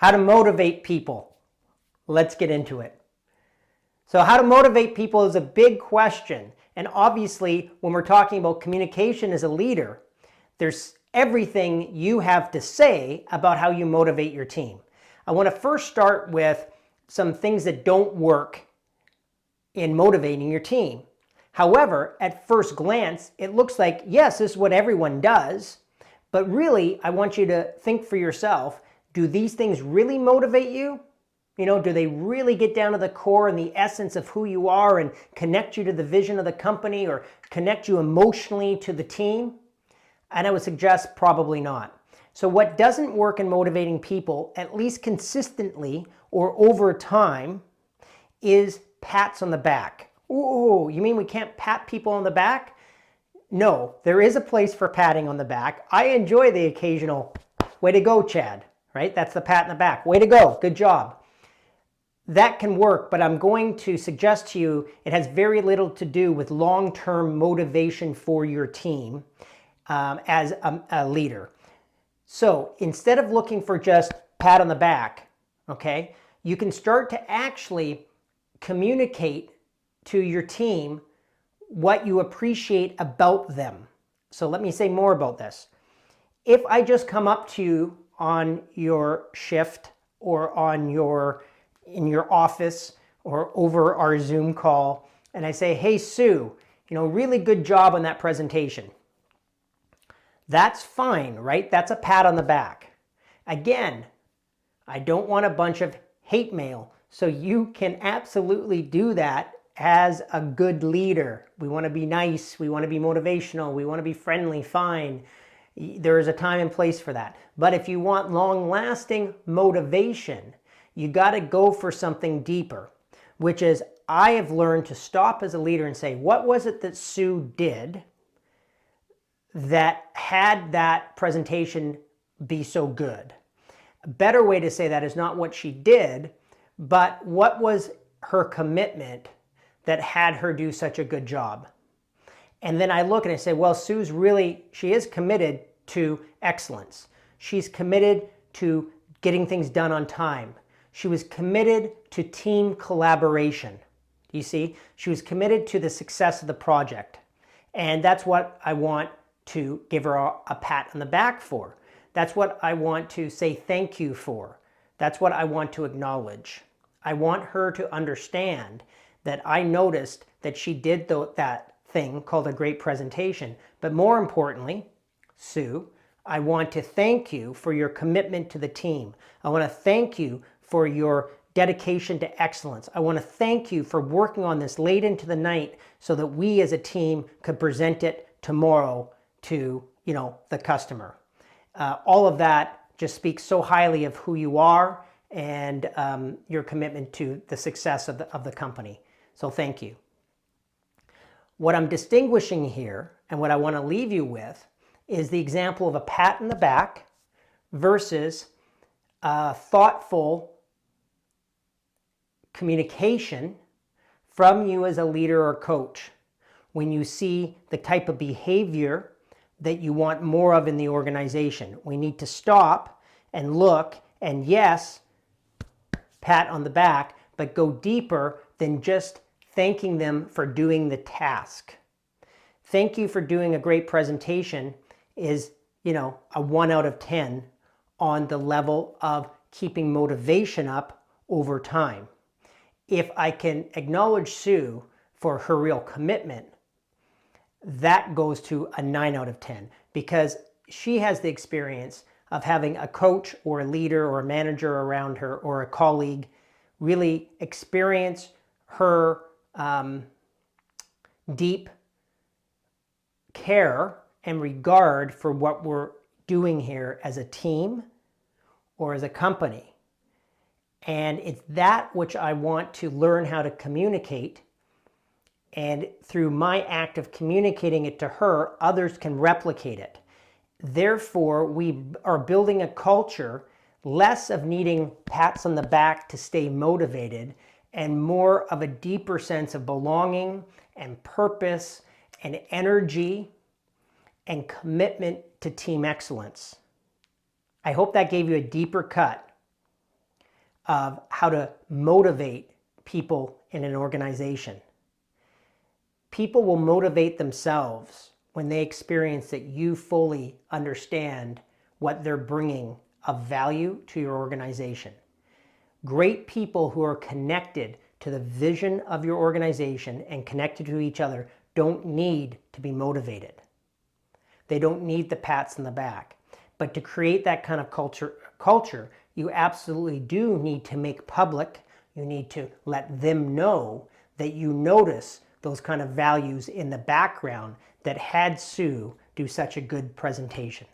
How to motivate people. Let's get into it. So how to motivate people is a big question. And obviously, when we're talking about communication as a leader, there's everything you have to say about how you motivate your team. I want to first start with some things that don't work in motivating your team. However, at first glance, it looks like, yes, this is what everyone does, but really, I want you to think for yourself, do these things really motivate you? You know, do they really get down to the core and the essence of who you are and connect you to the vision of the company or connect you emotionally to the team? And I would suggest probably not. So what doesn't work in motivating people, at least consistently or over time, is pats on the back. Ooh, you mean we can't pat people on the back? No, there is a place for patting on the back. I enjoy the occasional, way to go, Chad, right? That's the pat in the back. Way to go, good job. That can work, but I'm going to suggest to you it has very little to do with long-term motivation for your team as a leader. So instead of looking for just pat on the back, okay, you can start to actually communicate to your team what you appreciate about them. So let me say more about this. If I just come up to you on your shift or in your office or over our Zoom call and I say, hey Sue, really good job on that presentation. That's fine, right? That's a pat on the back. Again, I don't want a bunch of hate mail, so you can absolutely do that as a good leader. We want to be nice, we want to be motivational, we want to be friendly, fine. There is a time and place for that. But if you want long-lasting motivation, you got to go for something deeper, which is I have learned to stop as a leader and say, what was it that Sue did that had that presentation be so good? A better way to say that is not what she did, but what was her commitment that had her do such a good job? And then I look and I say, well, she is committed to excellence. She's committed to getting things done on time. She was committed to team collaboration. You see, she was committed to the success of the project. And that's what I want to give her a pat on the back for. That's what I want to say thank you for. That's what I want to acknowledge. I want her to understand that I noticed that she did that thing called a great presentation. But more importantly, Sue, I want to thank you for your commitment to the team. I want to thank you for your dedication to excellence. I want to thank you for working on this late into the night so that we as a team could present it tomorrow to the customer. All of that just speaks so highly of who you are and your commitment to the success of the company. So thank you. What I'm distinguishing here and what I want to leave you with is the example of a pat in the back versus a thoughtful communication from you as a leader or coach when you see the type of behavior that you want more of in the organization. We need to stop and look and yes, pat on the back, but go deeper than just thanking them for doing the task. Thank you for doing a great presentation is, a 1 out of 10 on the level of keeping motivation up over time. If I can acknowledge Sue for her real commitment, that goes to a 9 out of 10 because she has the experience of having a coach or a leader or a manager around her or a colleague really experience her deep care and regard for what we're doing here as a team or as a company. And it's that which I want to learn how to communicate. And through my act of communicating it to her, others can replicate it. Therefore, we are building a culture less of needing pats on the back to stay motivated and more of a deeper sense of belonging and purpose and energy and commitment to team excellence. I hope that gave you a deeper cut of how to motivate people in an organization. People will motivate themselves when they experience that you fully understand what they're bringing of value to your organization. Great people who are connected to the vision of your organization and connected to each other don't need to be motivated. They don't need the pats on the back. But to create that kind of culture, you absolutely do need to make public, you need to let them know that you notice those kind of values in the background that had Sue do such a good presentation.